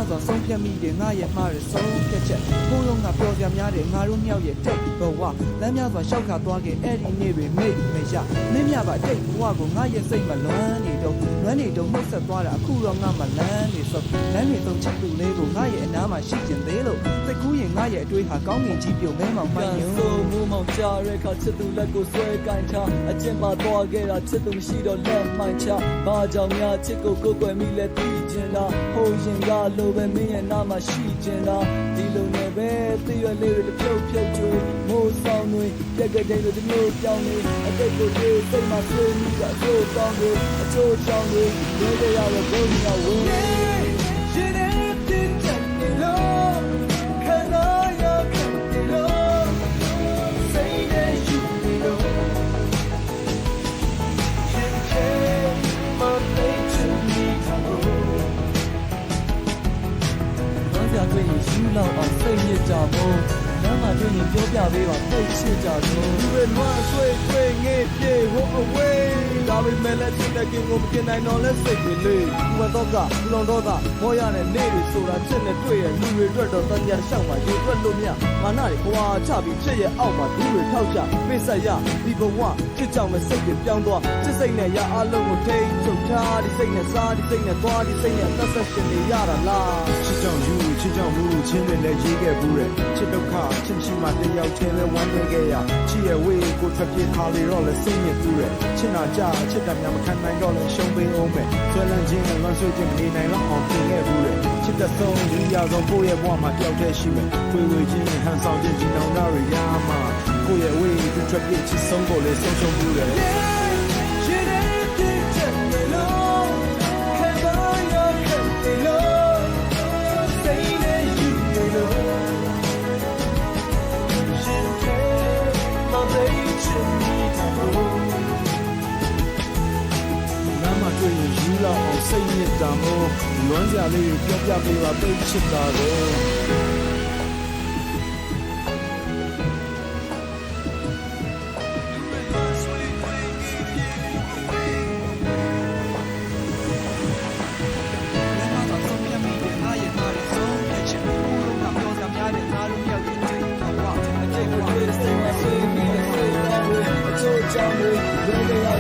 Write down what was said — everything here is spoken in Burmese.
စွာဆုံးဖြတ်မိတယ်ငါရဲ့မှားရဆုံးဖြတ်ချက်ကိုလုံးကပျော်စရာများတယ်ငါတို့မြောက်ရဲ့တိတ်ဘဝလမ်းများစွာရှောက်ခါသွားခဲ့အဲ့ဒီနေ့တွေမိတ်မရမင်းမြပါတိတ်ဘဝကိုငါရဲ့စိတ်မှာလွမ်းနေတော့နှုတ်ဆက်သွားတာအခုတော့ငါမှလမ်းနေစုပ်လမ်းနေသုံးချက်သူလေးကိုငါရဲ့အနားမှာရှိကျင်သေးလို့စိတ်ကူးရင်ငါရဲ့အတွေးဟာကောင်းငင်ကြီးပြုံမဲမောင်မှန်ယူဆိုမိုးမောင်ချရဲခါချစ်သူလက်ကိုဆွဲကင်ချအကျင့်ပါသွားခဲ့တာချစ်သူမရှိတော့လက်မှန်ချဘာကြောင့်များချစ်ကိုကိုယ်ွယ်မိလဲပြီးကျင်တာဟိုရင်ကလိုပဲမင်းရဲ့နားမှာရှိကျင်တာဒီလိုနဲ့ပဲသိရလေးတွေပြုတ်ကျွေးမိုးဆောင်တွေပြက်ကတဲ့လိုမျိုးပြောင်းနေအတိတ်ကိုတွေးစိတ်မှာဆွေးမိတာအကျိုးကောင်းတွေအကျိုးချောင်းတွေဝဲရရတော့ဘုံညာဝဲရှင်ရဲ့တင်တဲ့လို့ခဏရခဲ့လို့စိတ်နဲ့ယူလို့ရှင်ချေမသိချင်မိတော့ဘာကြောင့်လဲယူလောက်အောင်စိတ်ညစ်ကြမို့လမ်းမှာတွေ့ရင်ပြောပြပေးပါသိချစ်ကြတော့သူတွေလွှမ်းဆွေးငေးပြေဟို away ဒါပေမဲ့လည်းစိတ်နဲ့ကင်းကိုမกินနိုင်တော့လဲစိတ်တွေလေးဘဝတော့ကလူတော်တော့ကမောရတဲ့နေ့တွေဆိုတာချစ်နဲ့တွေ့ရဲ့လူတွေအတွက်တော့တန်ကြာရှောက်မှာရေတွက်လို့မြငါနာတွေဘဝချပြီးချစ်ရဲ့အောက်မှာလူတွေထောက်ချပိတ်ဆက်ရဒီဘဝချစ်ကြောင်မဲ့စိတ်တွေပြောင်းသွားချစ်စိတ်နဲ့ရအလုံးကိုထိန်းချုပ်ထားဒီစိတ်နဲ့စားဒီစိတ်နဲ့သွားဒီစိတ်နဲ့သက်သက်ရှင်နေရတာလားချစ်ကြောင်ယူချစ်ကြောင်မှုချင်းတွေလည်းရေးခဲ့ဘူးတဲ့ချစ်ဒုက္ခချစ်ရှိမှတယောက်ချင်းလဲဝမ်းနေခဲ့ရချစ်ရဲ့ဝေးကိုထွက်ပြေးခါလေတော့လဲစိတ်ညစ်ဘူးတဲ့ချစ်နာကြချစ်တယ်များမခံနိုင်တော့လဲရှုံးပေးအောင်ပဲဆွဲလန်းခြင်းလွန်ဆွေးခြင်းမနေနိုင်တော့အောင်ပြင်ခဲ့ဘူးတဲ့ချစ်တဲ့ဆုံးဒီရဆုံးကိုယ့်ရဲ့ဘဝမှာတယောက်တည်းရှိမယ်ဝေးဝေးချင်းဟန်ဆောင်ခြင်းကြီးနောင်တာရရမှာကိုယ့်ရဲ့ဝေးကိုထွက်ပြေးချစ်ဆုံးကိုလဲဆုံးရှုံးဘူးတဲ့တွေ့ရင်ယူလောက်အောင်စိတ်ညစ်တာမို့လွမ်းစရာလေးကိုပြောပြပေးပါသိချစ်တာတော့ကြောင့်